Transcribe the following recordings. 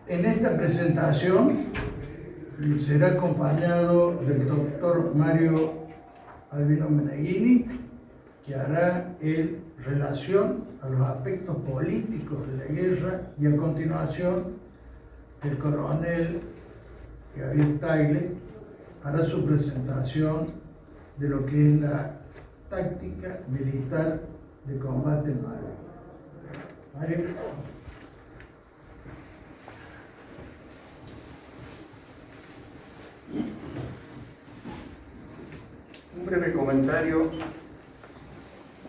En esta presentación será acompañado del doctor Mario Albino Meneghini, que hará relación a los aspectos políticos de la guerra, y a continuación el coronel Gabriel Tagle hará su presentación de lo que es la táctica militar de combate en Malvinas. Mario. Un breve comentario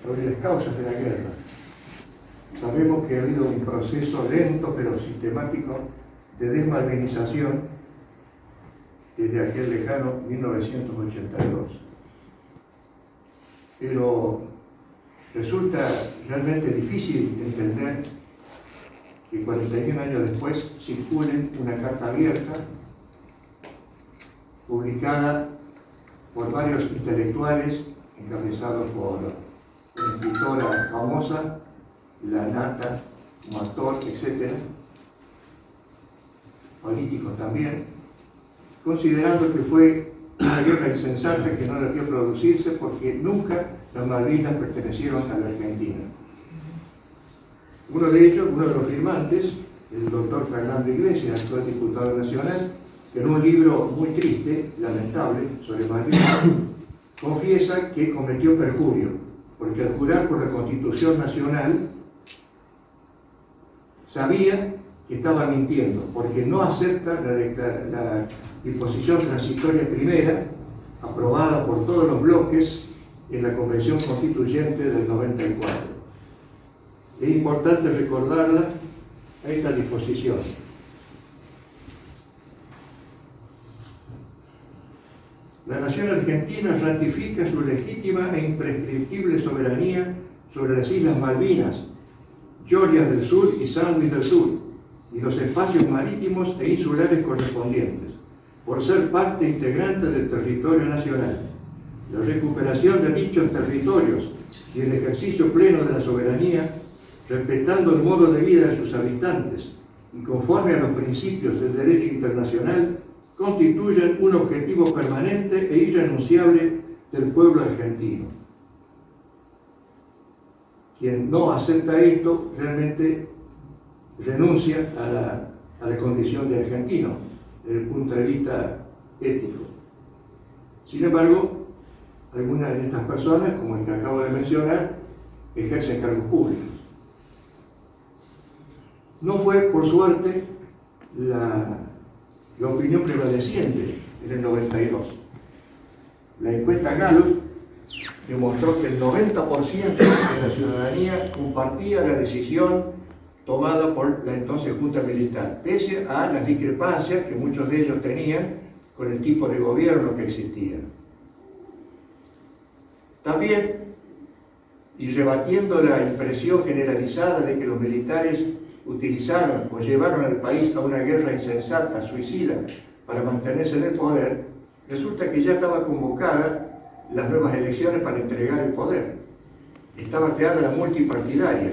sobre las causas de la guerra. Sabemos que ha habido un proceso lento pero sistemático de desmalvinización desde aquel lejano 1982. Pero resulta realmente difícil entender que 41 años después circule una carta abierta publicada por varios intelectuales, encabezados por una escritora famosa, La Nata, un actor, etc., políticos también, considerando que fue una guerra insensata que no debió producirse porque nunca las Malvinas pertenecieron a la Argentina. Uno de ellos, uno de los firmantes, el doctor Fernando Iglesias, actual diputado nacional, que en un libro muy triste, lamentable, sobre Malvinas, confiesa que cometió perjurio, porque al jurar por la Constitución Nacional sabía que estaba mintiendo, porque no acepta la disposición transitoria primera, aprobada por todos los bloques en la Convención Constituyente del 94. Es importante recordarla a esta disposición. La nación argentina ratifica su legítima e imprescriptible soberanía sobre las Islas Malvinas, Georgias del Sur y Sandwich del Sur, y los espacios marítimos e insulares correspondientes, por ser parte integrante del territorio nacional. La recuperación de dichos territorios y el ejercicio pleno de la soberanía, respetando el modo de vida de sus habitantes y conforme a los principios del derecho internacional, constituyen un objetivo permanente e irrenunciable del pueblo argentino. Quien no acepta esto realmente renuncia a la condición de argentino desde el punto de vista ético. Sin embargo, algunas de estas personas, como el que acabo de mencionar, ejercen cargos públicos. No fue, por suerte, la opinión prevaleciente en el 92. La encuesta Gallup demostró que el 90% de la ciudadanía compartía la decisión tomada por la entonces Junta Militar, pese a las discrepancias que muchos de ellos tenían con el tipo de gobierno que existía. También, y rebatiendo la impresión generalizada de que los militares utilizaron o llevaron al país a una guerra insensata, suicida, para mantenerse en el poder, resulta que ya estaba convocada las nuevas elecciones para entregar el poder. Estaba creada la multipartidaria,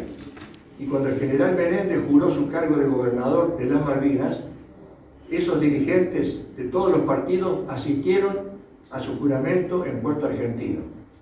y cuando el general Menéndez juró su cargo de gobernador de las Malvinas, esos dirigentes de todos los partidos asistieron a su juramento en Puerto Argentino.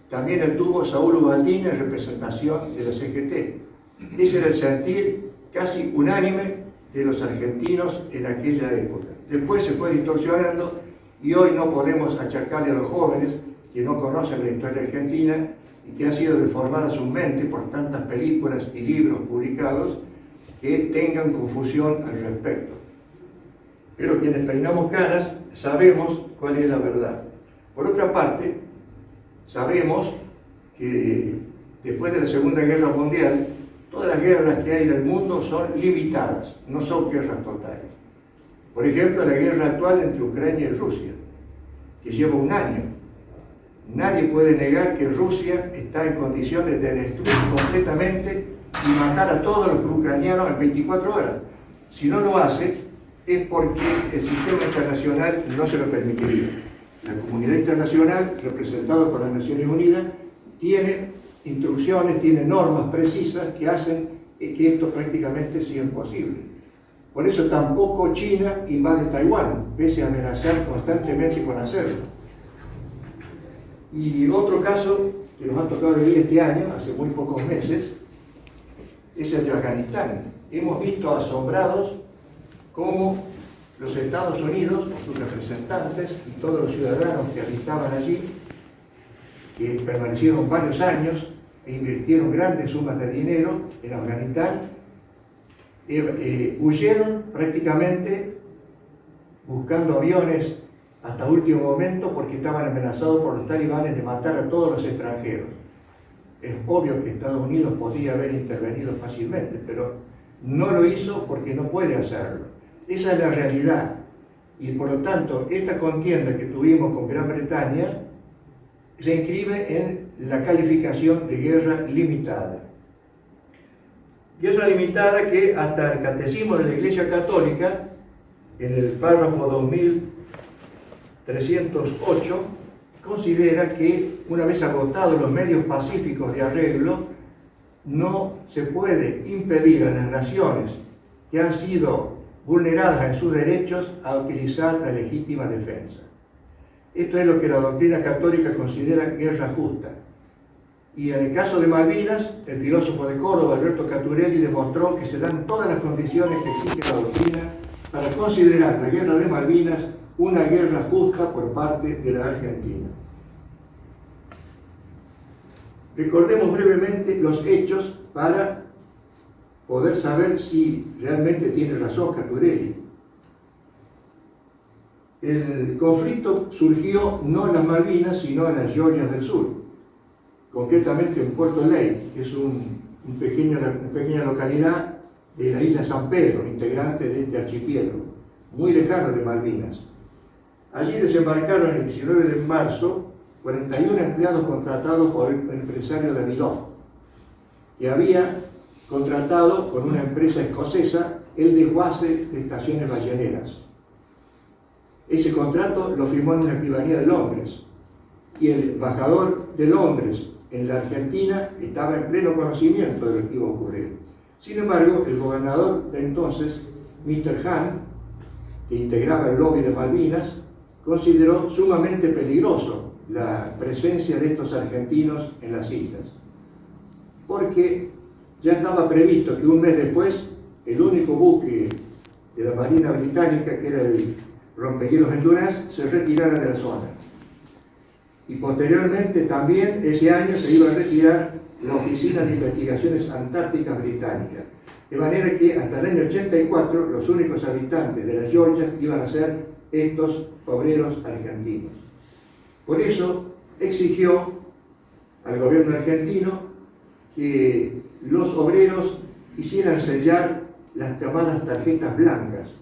También estuvo Saúl Ubaldini en representación de la CGT. Ese era el sentir casi unánime de los argentinos en aquella época. Después se fue distorsionando y hoy no podemos achacarle a los jóvenes que no conocen la historia argentina y que ha sido deformada su mente por tantas películas y libros publicados que tengan confusión al respecto. Pero quienes peinamos canas sabemos cuál es la verdad. Por otra parte, sabemos que después de la Segunda Guerra Mundial, todas las guerras que hay en el mundo son limitadas, no son guerras totales. Por ejemplo, la guerra actual entre Ucrania y Rusia, que lleva un año. Nadie puede negar que Rusia está en condiciones de destruir completamente y matar a todos los ucranianos en 24 horas. Si no lo hace, es porque el sistema internacional no se lo permitiría. La comunidad internacional, representada por las Naciones Unidas, tiene instrucciones, tiene normas precisas que hacen que esto prácticamente sea imposible. Por eso tampoco China invade Taiwán, pese a amenazar constantemente con hacerlo. Y otro caso que nos ha tocado vivir este año, hace muy pocos meses, es el de Afganistán. Hemos visto asombrados cómo los Estados Unidos, sus representantes y todos los ciudadanos que habitaban allí, que permanecieron varios años e invirtieron grandes sumas de dinero en Afganistán, huyeron prácticamente buscando aviones hasta último momento porque estaban amenazados por los talibanes de matar a todos los extranjeros. Es obvio que Estados Unidos podía haber intervenido fácilmente, pero no lo hizo porque no puede hacerlo. Esa es la realidad. Y por lo tanto, esta contienda que tuvimos con Gran Bretaña se inscribe en la calificación de guerra limitada. Guerra limitada que hasta el Catecismo de la Iglesia Católica, en el párrafo 2308, considera que una vez agotados los medios pacíficos de arreglo, no se puede impedir a las naciones que han sido vulneradas en sus derechos a utilizar la legítima defensa. Esto es lo que la doctrina católica considera guerra justa. Y en el caso de Malvinas, el filósofo de Córdoba, Alberto Caturelli, demostró que se dan todas las condiciones que exige la doctrina para considerar la guerra de Malvinas una guerra justa por parte de la Argentina. Recordemos brevemente los hechos para poder saber si realmente tiene razón Caturelli. El conflicto surgió no en las Malvinas, sino en las Georgias del Sur, concretamente en Puerto Ley, que es una pequeña localidad de la isla San Pedro, integrante de este archipiélago, muy lejano de Malvinas. Allí desembarcaron el 19 de marzo 41 empleados contratados por el empresario Davidoff, que había contratado con una empresa escocesa el desguace de estaciones balleneras. Ese contrato lo firmó en una escribanía de Londres y el embajador de Londres en la Argentina estaba en pleno conocimiento de lo que iba a ocurrir. Sin embargo, el gobernador de entonces, Mr. Hahn, que integraba el lobby de Malvinas, consideró sumamente peligroso la presencia de estos argentinos en las islas, porque ya estaba previsto que un mes después el único buque de la Marina Británica, que era el rompehielos Endurance, se retirara de la zona. Y posteriormente también ese año se iba a retirar la Oficina de Investigaciones Antárticas Británica. De manera que hasta el año 84 los únicos habitantes de las Georgias iban a ser estos obreros argentinos. Por eso exigió al gobierno argentino que los obreros hicieran sellar las llamadas tarjetas blancas,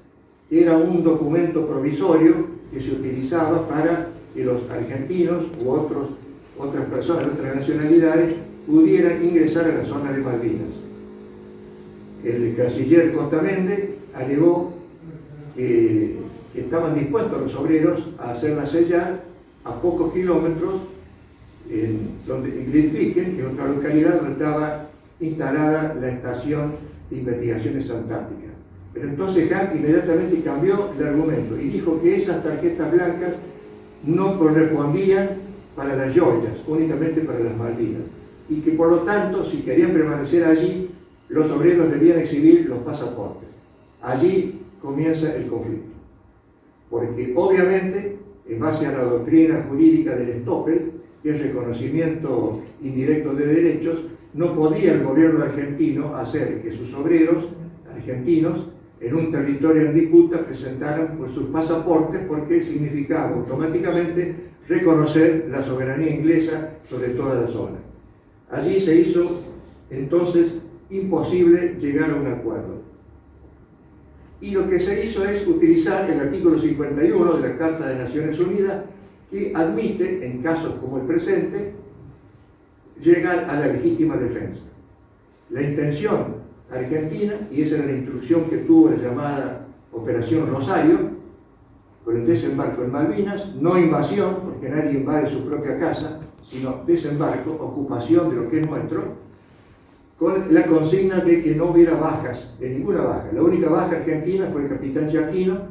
que era un documento provisorio que se utilizaba para que los argentinos u otras personas de otras nacionalidades pudieran ingresar a la zona de Malvinas. El canciller Costamende alegó que estaban dispuestos los obreros a hacerla sellar a pocos kilómetros en Grytviken, que es otra localidad donde estaba instalada la estación de investigaciones antárticas. Pero entonces Hahn inmediatamente cambió el argumento y dijo que esas tarjetas blancas no correspondían para las Georgias, únicamente para las Malvinas, y que por lo tanto, si querían permanecer allí, los obreros debían exhibir los pasaportes. Allí comienza el conflicto, porque obviamente, en base a la doctrina jurídica del Stoppel, que es reconocimiento indirecto de derechos, no podía el gobierno argentino hacer que sus obreros argentinos en un territorio en disputa presentaran por sus pasaportes, porque significaba automáticamente reconocer la soberanía inglesa sobre toda la zona. Allí se hizo entonces imposible llegar a un acuerdo. Y lo que se hizo es utilizar el artículo 51 de la Carta de Naciones Unidas, que admite, en casos como el presente, llegar a la legítima defensa. La intención argentina, y esa era la instrucción que tuvo la llamada Operación Rosario, con el desembarco en Malvinas, no invasión, porque nadie invade su propia casa, sino desembarco, ocupación de lo que es nuestro, con la consigna de que no hubiera bajas, de ninguna baja. La única baja argentina fue el capitán Giacchino,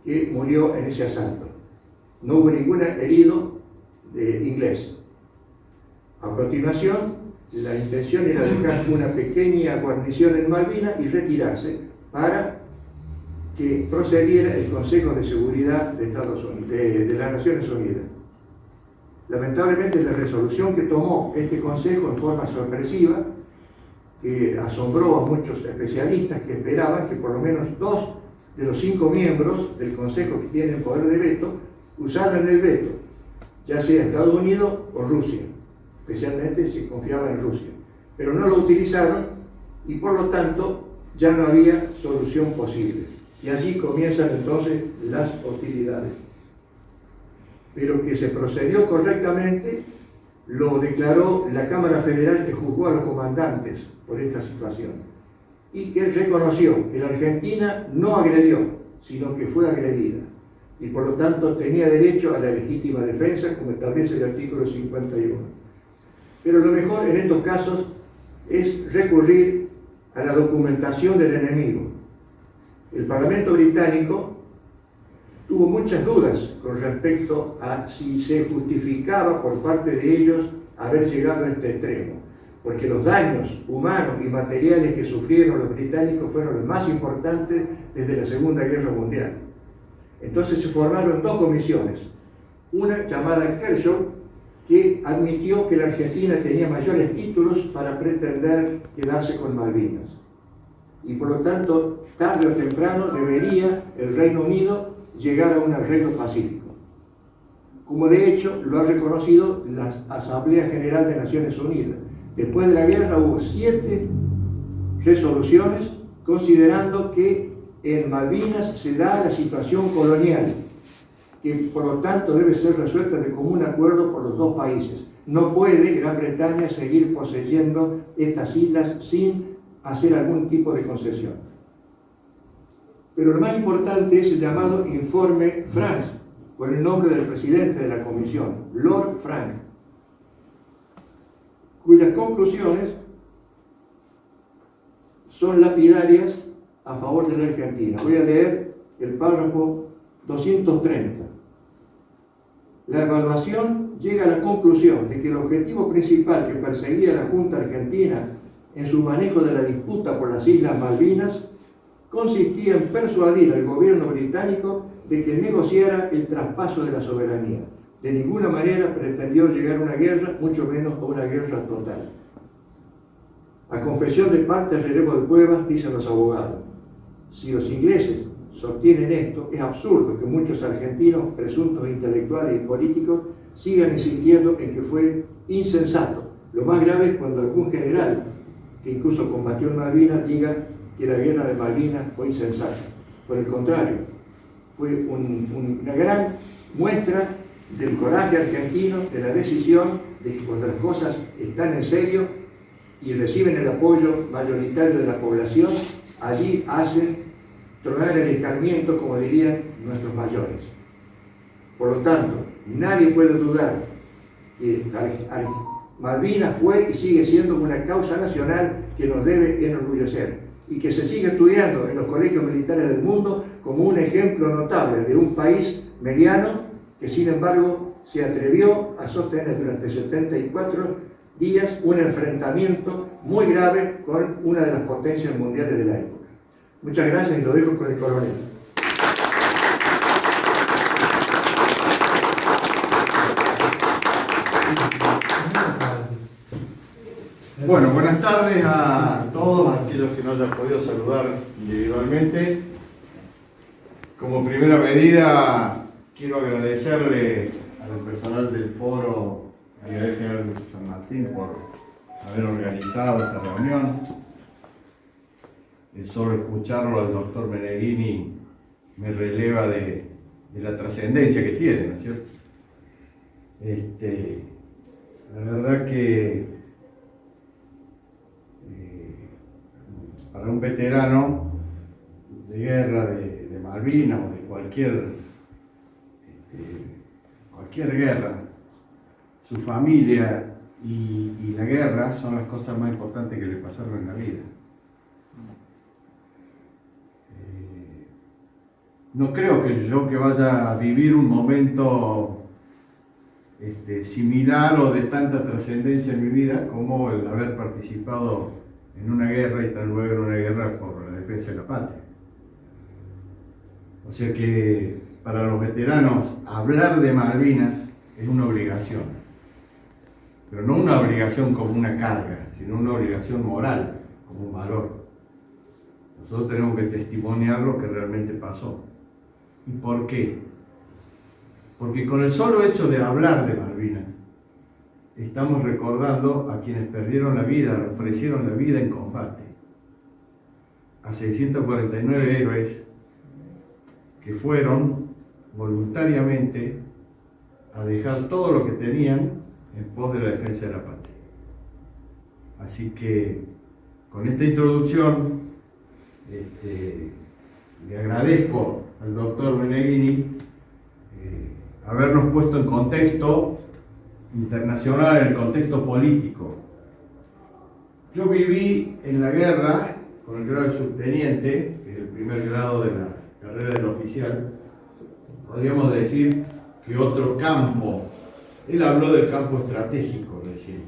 que murió en ese asalto. No hubo ningún herido inglés. A continuación, la intención era dejar una pequeña guarnición en Malvinas y retirarse para que procediera el Consejo de Seguridad de las Naciones Unidas. Lamentablemente, la resolución que tomó este Consejo en forma sorpresiva, que asombró a muchos especialistas que esperaban que por lo menos 2 de los 5 miembros del Consejo que tienen poder de veto usaran el veto, ya sea Estados Unidos o Rusia. Especialmente se confiaba en Rusia. Pero no lo utilizaron y por lo tanto ya no había solución posible. Y allí comienzan entonces las hostilidades. Pero que se procedió correctamente lo declaró la Cámara Federal, que juzgó a los comandantes por esta situación y que reconoció que la Argentina no agredió, sino que fue agredida y por lo tanto tenía derecho a la legítima defensa, como establece el artículo 51. Pero lo mejor en estos casos es recurrir a la documentación del enemigo. El Parlamento británico tuvo muchas dudas con respecto a si se justificaba por parte de ellos haber llegado a este extremo, porque los daños humanos y materiales que sufrieron los británicos fueron los más importantes desde la Segunda Guerra Mundial. Entonces se formaron 2 comisiones, una llamada Kershaw, que admitió que la Argentina tenía mayores títulos para pretender quedarse con Malvinas. Y por lo tanto, tarde o temprano debería el Reino Unido llegar a un arreglo pacífico. Como de hecho lo ha reconocido la Asamblea General de Naciones Unidas. Después de la guerra hubo 7 resoluciones considerando que en Malvinas se da la situación colonial, que por lo tanto debe ser resuelta de común acuerdo por los 2 países. No puede Gran Bretaña seguir poseyendo estas islas sin hacer algún tipo de concesión. Pero lo más importante es el llamado Informe Frank, con el nombre del presidente de la Comisión, Lord Frank, cuyas conclusiones son lapidarias a favor de la Argentina. Voy a leer el párrafo 230. La evaluación llega a la conclusión de que el objetivo principal que perseguía la Junta Argentina en su manejo de la disputa por las Islas Malvinas consistía en persuadir al gobierno británico de que negociara el traspaso de la soberanía. De ninguna manera pretendió llegar a una guerra, mucho menos a una guerra total. A confesión de parte, relevo de pruebas, dicen los abogados. Si los ingleses sostienen esto, es absurdo que muchos argentinos, presuntos intelectuales y políticos, sigan insistiendo en que fue insensato. Lo más grave es cuando algún general, que incluso combatió en Malvinas, diga que la guerra de Malvinas fue insensata. Por el contrario, fue una gran muestra del coraje argentino, de la decisión de que cuando las cosas están en serio y reciben el apoyo mayoritario de la población, allí hacen tronar el escarmiento, como dirían nuestros mayores. Por lo tanto, nadie puede dudar que Malvinas fue y sigue siendo una causa nacional que nos debe enorgullecer y que se sigue estudiando en los colegios militares del mundo como un ejemplo notable de un país mediano que sin embargo se atrevió a sostener durante 74 días un enfrentamiento muy grave con una de las potencias mundiales de la época. Muchas gracias y lo dejo con el coronel. Bueno, buenas tardes a todos aquellos que no hayan podido saludar individualmente. Como primera medida, quiero agradecerle al personal del Foro Brigadier General de San Martín por haber organizado esta reunión. Solo escucharlo al doctor Meneghini me releva de la trascendencia que tiene, ¿no es cierto? La verdad que para un veterano de guerra de Malvinas o de cualquier guerra, su familia y la guerra son las cosas más importantes que le pasaron en la vida. No creo que yo vaya a vivir un momento similar o de tanta trascendencia en mi vida como el haber participado en una guerra y tan luego en una guerra por la defensa de la patria. O sea que para los veteranos hablar de Malvinas es una obligación, pero no una obligación como una carga, sino una obligación moral, como un valor. Nosotros tenemos que testimoniar lo que realmente pasó. ¿Y por qué? Porque con el solo hecho de hablar de Malvinas, estamos recordando a quienes perdieron la vida, ofrecieron la vida en combate. A 649 héroes que fueron voluntariamente a dejar todo lo que tenían en pos de la defensa de la patria. Así que con esta introducción le agradezco al doctor Meneghini habernos puesto en contexto internacional, en el contexto político. Yo viví en la guerra con el grado de subteniente, que es el primer grado de la carrera del oficial. Podríamos decir que otro campo. Él habló del campo estratégico recién.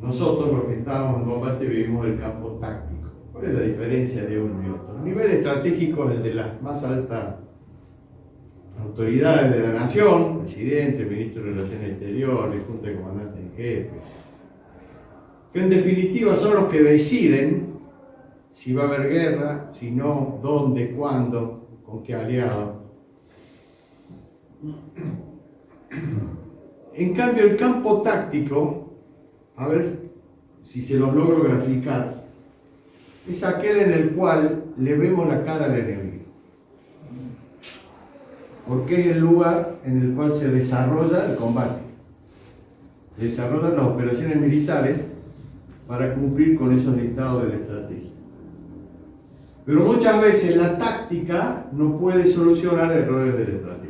Nosotros, los que estábamos en combate, vivimos el campo táctico. ¿Cuál es la diferencia de uno y otro? El nivel estratégico es el de las más altas autoridades de la nación, presidente, ministro de Relaciones Exteriores, Junta de Comandantes en Jefe, que en definitiva son los que deciden si va a haber guerra, si no, dónde, cuándo, con qué aliado. En cambio, el campo táctico, a ver si se los logro graficar, es aquel en el cual le vemos la cara al enemigo. Porque es el lugar en el cual se desarrolla el combate. Se desarrollan las operaciones militares para cumplir con esos dictados de la estrategia. Pero muchas veces la táctica no puede solucionar errores de la estrategia.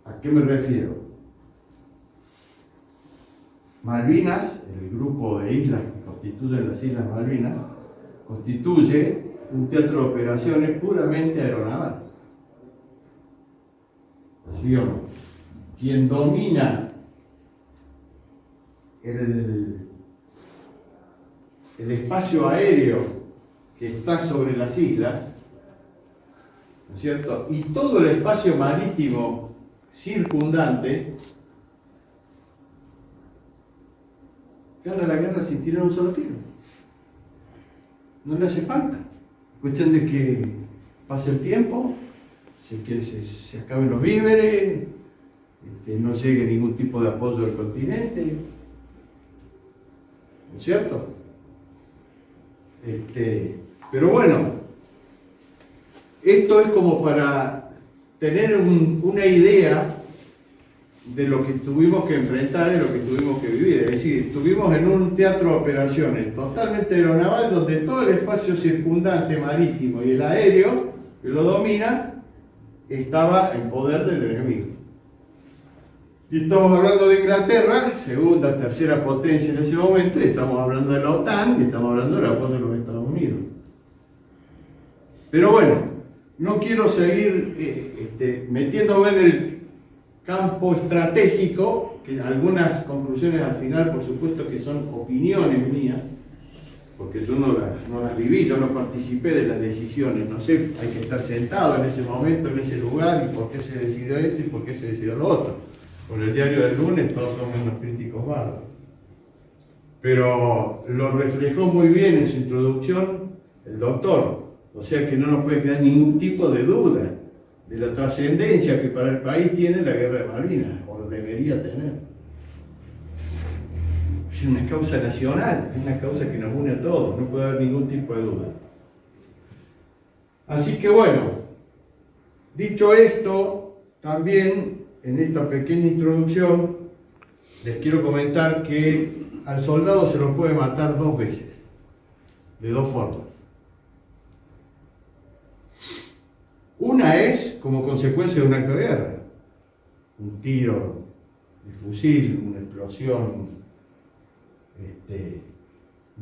¿A qué me refiero? Malvinas, el grupo de islas que constituyen las Islas Malvinas, constituye un teatro de operaciones puramente aeronaval. ¿Sí o no? Quien domina el espacio aéreo que está sobre las islas, ¿no es cierto? Y todo el espacio marítimo circundante, gana la guerra sin tirar un solo tiro. No le hace falta. Cuestión de que pase el tiempo, que se acaben los víveres, no llegue ningún tipo de apoyo del continente, ¿no es cierto? Pero bueno, esto es como para tener una idea de lo que tuvimos que enfrentar y lo que tuvimos que vivir. Es decir, estuvimos en un teatro de operaciones totalmente aeronaval donde todo el espacio circundante marítimo y el aéreo que lo domina estaba en poder del enemigo. Y estamos hablando de Inglaterra, segunda, tercera potencia en ese momento, y estamos hablando de la OTAN y estamos hablando del apoyo de los Estados Unidos. Pero bueno, no quiero seguir metiéndome en el campo estratégico, que algunas conclusiones al final, por supuesto que son opiniones mías, porque yo no las viví, yo no participé de las decisiones, no sé, hay que estar sentado en ese momento, en ese lugar, y por qué se decidió esto y por qué se decidió lo otro. Con el diario del lunes todos somos unos críticos bárbaros. Pero lo reflejó muy bien en su introducción el doctor, o sea que no nos puede quedar ningún tipo de duda de la trascendencia que para el país tiene la guerra de Malvinas, o debería tener. Es una causa nacional, es una causa que nos une a todos, no puede haber ningún tipo de duda. Así que bueno, dicho esto, también en esta pequeña introducción les quiero comentar que al soldado se lo puede matar 2 veces, de 2 formas. Una es como consecuencia de un acto de guerra. un tiro de fusil, una explosión,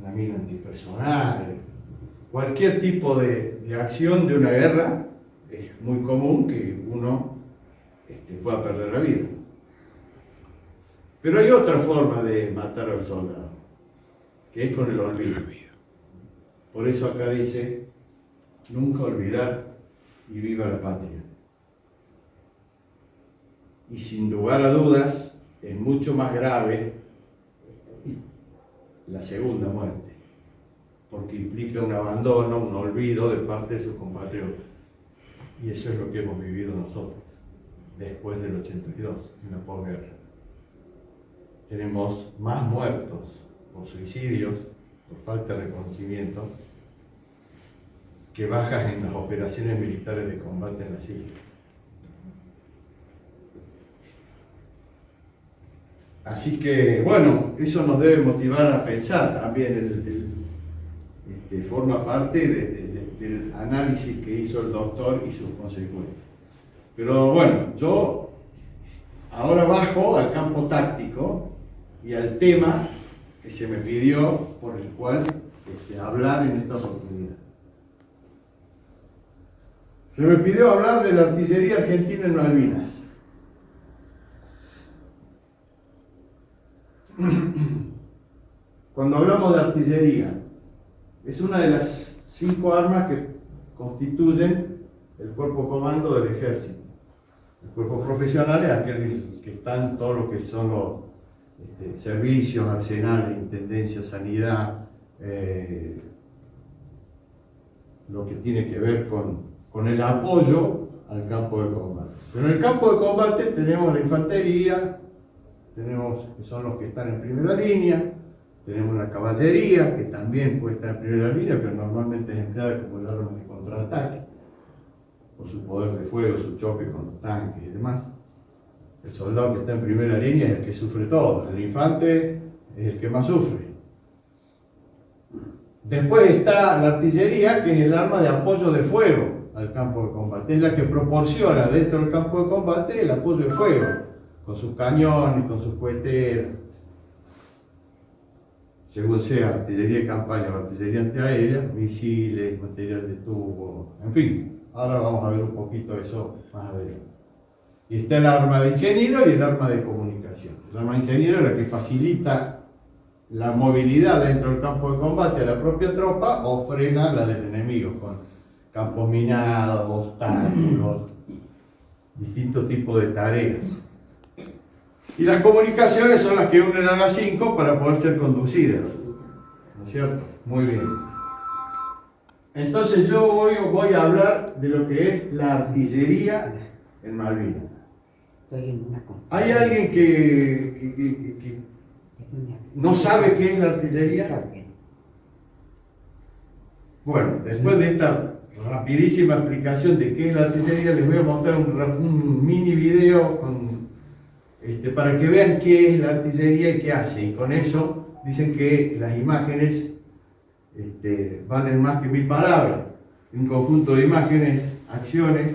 una mina antipersonal, cualquier tipo de acción de una guerra, es muy común que uno pueda perder la vida. Pero hay otra forma de matar al soldado, que es con el olvido. Por eso acá dice, nunca olvidar y viva la patria. Y sin lugar a dudas, es mucho más grave la segunda muerte, porque implica un abandono, un olvido de parte de sus compatriotas. Y eso es lo que hemos vivido nosotros, después del 82, en la posguerra. Tenemos más muertos por suicidios, por falta de reconocimiento, que bajas en las operaciones militares de combate en las islas. Así que, bueno, eso nos debe motivar a pensar también, forma parte del análisis que hizo el doctor y sus consecuencias. Pero bueno, yo ahora bajo al campo táctico y al tema que se me pidió por el cual hablar en esta oportunidad. Se me pidió hablar de la artillería argentina en Malvinas. Cuando hablamos de artillería, es una de las 5 armas que constituyen el cuerpo comando del ejército. El cuerpo profesional es aquel que están todos los que son los servicios, arsenales, intendencia, sanidad, lo que tiene que ver con el apoyo al campo de combate. Pero en el campo de combate tenemos la infantería, que son los que están en primera línea, tenemos la caballería, que también puede estar en primera línea, pero normalmente es empleada como el arma de contraataque, por su poder de fuego, su choque con los tanques y demás. El soldado que está en primera línea es el que sufre todo, el infante es el que más sufre. Después está la artillería, que es el arma de apoyo de fuego al campo de combate, es la que proporciona dentro del campo de combate el apoyo de fuego, con sus cañones, con sus coheteros, según sea artillería de campaña o artillería antiaérea, misiles, material de tubo, en fin. Ahora vamos a ver un poquito eso más adelante. Y está el arma de ingeniero y el arma de comunicación. El arma de ingeniero es la que facilita la movilidad dentro del campo de combate a la propia tropa o frena la del enemigo con campos minados, obstáculos, distintos tipos de tareas. Y las comunicaciones son las que unen a las 5 para poder ser conducidas. ¿No es cierto? Muy bien. Entonces yo voy a hablar de lo que es la artillería en Malvinas. ¿Hay alguien que no sabe qué es la artillería? Bueno, después de esta rapidísima explicación de qué es la artillería, les voy a mostrar un mini video para que vean qué es la artillería y qué hace. Y con eso dicen que las imágenes valen más que 1000 palabras. Un conjunto de imágenes, acciones,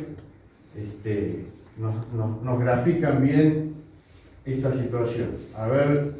nos grafican bien esta situación. A ver